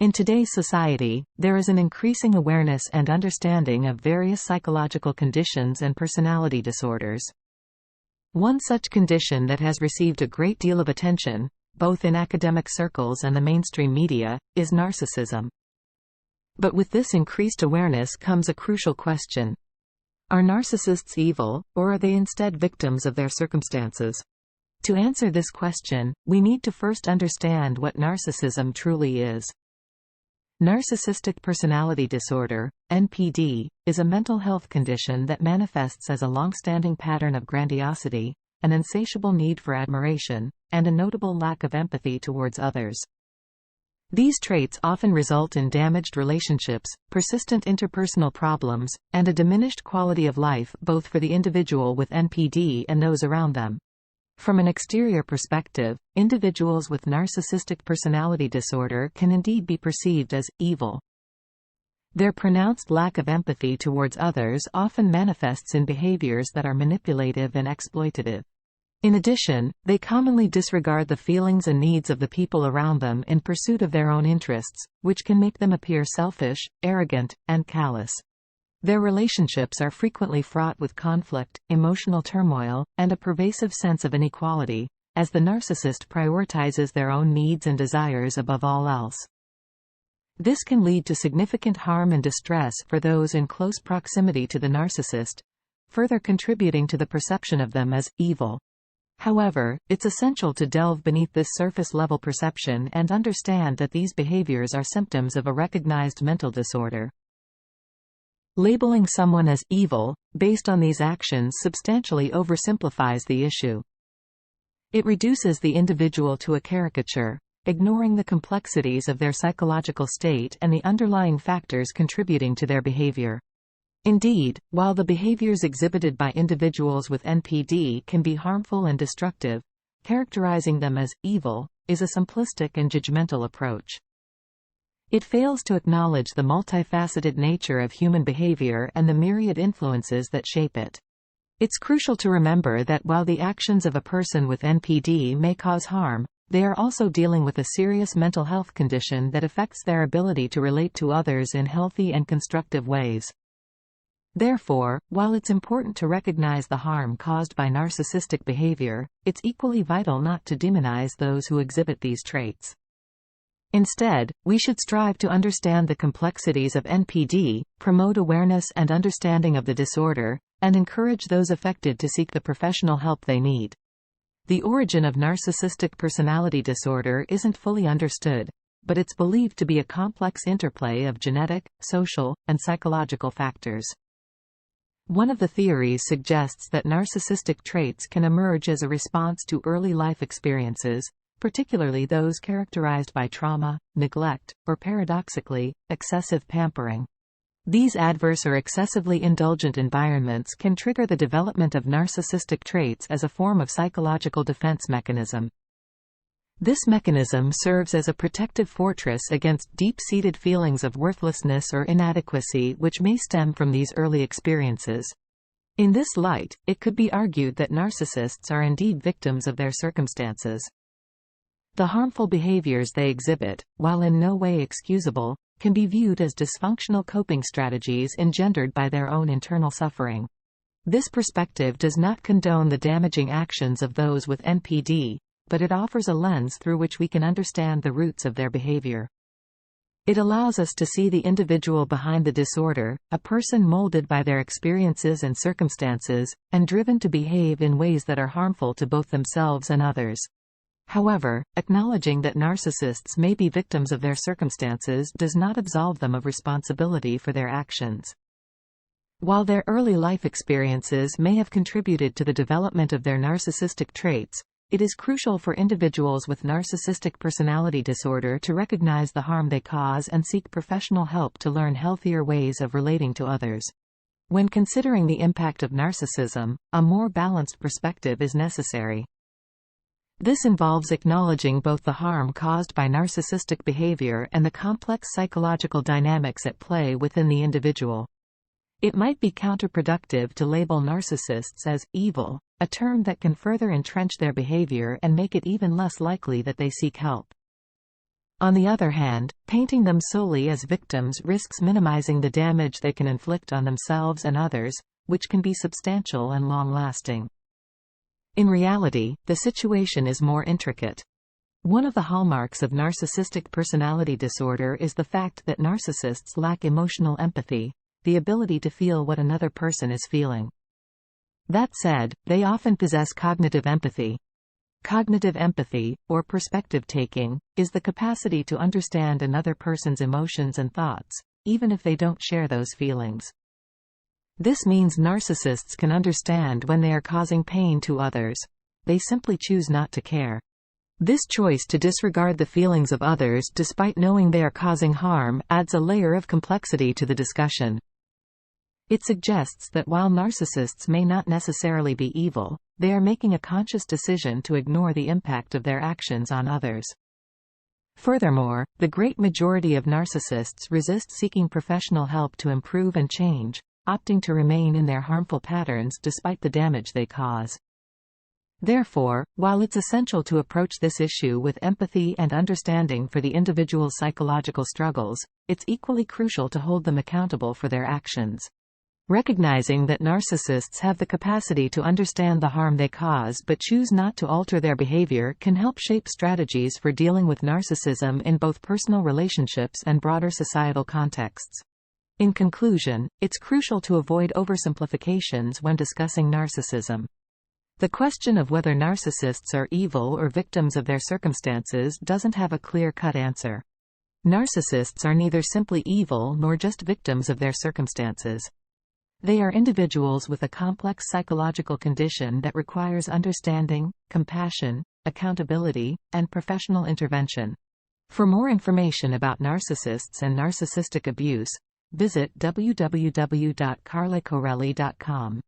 In today's society, there is an increasing awareness and understanding of various psychological conditions and personality disorders. One such condition that has received a great deal of attention, both in academic circles and the mainstream media, is narcissism. But with this increased awareness comes a crucial question. Are narcissists evil, or are they instead victims of their circumstances? To answer this question, we need to first understand what narcissism truly is. Narcissistic personality disorder, NPD, is a mental health condition that manifests as a long-standing pattern of grandiosity, an insatiable need for admiration, and a notable lack of empathy towards others. These traits often result in damaged relationships, persistent interpersonal problems, and a diminished quality of life both for the individual with NPD and those around them. From an exterior perspective, individuals with narcissistic personality disorder can indeed be perceived as evil. Their pronounced lack of empathy towards others often manifests in behaviors that are manipulative and exploitative. In addition, they commonly disregard the feelings and needs of the people around them in pursuit of their own interests, which can make them appear selfish, arrogant, and callous. Their relationships are frequently fraught with conflict, emotional turmoil, and a pervasive sense of inequality, as the narcissist prioritizes their own needs and desires above all else. This can lead to significant harm and distress for those in close proximity to the narcissist, further contributing to the perception of them as evil. However, it's essential to delve beneath this surface-level perception and understand that these behaviors are symptoms of a recognized mental disorder. Labeling someone as evil, based on these actions, substantially oversimplifies the issue. It reduces the individual to a caricature, ignoring the complexities of their psychological state and the underlying factors contributing to their behavior. Indeed, while the behaviors exhibited by individuals with NPD can be harmful and destructive, characterizing them as evil is a simplistic and judgmental approach. It fails to acknowledge the multifaceted nature of human behavior and the myriad influences that shape it. It's crucial to remember that while the actions of a person with NPD may cause harm, they are also dealing with a serious mental health condition that affects their ability to relate to others in healthy and constructive ways. Therefore, while it's important to recognize the harm caused by narcissistic behavior, it's equally vital not to demonize those who exhibit these traits. Instead, we should strive to understand the complexities of NPD, promote awareness and understanding of the disorder, and encourage those affected to seek the professional help they need. The origin of narcissistic personality disorder isn't fully understood, but it's believed to be a complex interplay of genetic, social, and psychological factors. One of the theories suggests that narcissistic traits can emerge as a response to early life experiences, particularly those characterized by trauma, neglect, or paradoxically, excessive pampering. These adverse or excessively indulgent environments can trigger the development of narcissistic traits as a form of psychological defense mechanism. This mechanism serves as a protective fortress against deep-seated feelings of worthlessness or inadequacy which may stem from these early experiences. In this light, it could be argued that narcissists are indeed victims of their circumstances. The harmful behaviors they exhibit, while in no way excusable, can be viewed as dysfunctional coping strategies engendered by their own internal suffering. This perspective does not condone the damaging actions of those with NPD, but it offers a lens through which we can understand the roots of their behavior. It allows us to see the individual behind the disorder, a person molded by their experiences and circumstances, and driven to behave in ways that are harmful to both themselves and others. However, acknowledging that narcissists may be victims of their circumstances does not absolve them of responsibility for their actions. While their early life experiences may have contributed to the development of their narcissistic traits, it is crucial for individuals with narcissistic personality disorder to recognize the harm they cause and seek professional help to learn healthier ways of relating to others. When considering the impact of narcissism, a more balanced perspective is necessary. This involves acknowledging both the harm caused by narcissistic behavior and the complex psychological dynamics at play within the individual. It might be counterproductive to label narcissists as evil, a term that can further entrench their behavior and make it even less likely that they seek help. On the other hand, painting them solely as victims risks minimizing the damage they can inflict on themselves and others, which can be substantial and long-lasting. In reality, the situation is more intricate. One of the hallmarks of narcissistic personality disorder is the fact that narcissists lack emotional empathy, the ability to feel what another person is feeling. That said, they often possess cognitive empathy. Cognitive empathy, or perspective-taking, is the capacity to understand another person's emotions and thoughts, even if they don't share those feelings. This means narcissists can understand when they are causing pain to others. They simply choose not to care. This choice to disregard the feelings of others despite knowing they are causing harm adds a layer of complexity to the discussion. It suggests that while narcissists may not necessarily be evil, they are making a conscious decision to ignore the impact of their actions on others. Furthermore, the great majority of narcissists resist seeking professional help to improve and change, opting to remain in their harmful patterns despite the damage they cause. Therefore, while it's essential to approach this issue with empathy and understanding for the individual's psychological struggles, it's equally crucial to hold them accountable for their actions. Recognizing that narcissists have the capacity to understand the harm they cause but choose not to alter their behavior can help shape strategies for dealing with narcissism in both personal relationships and broader societal contexts. In conclusion, it's crucial to avoid oversimplifications when discussing narcissism. The question of whether narcissists are evil or victims of their circumstances doesn't have a clear-cut answer. Narcissists are neither simply evil nor just victims of their circumstances. They are individuals with a complex psychological condition that requires understanding, compassion, accountability, and professional intervention. For more information about narcissists and narcissistic abuse, visit www.carlecorelli.com.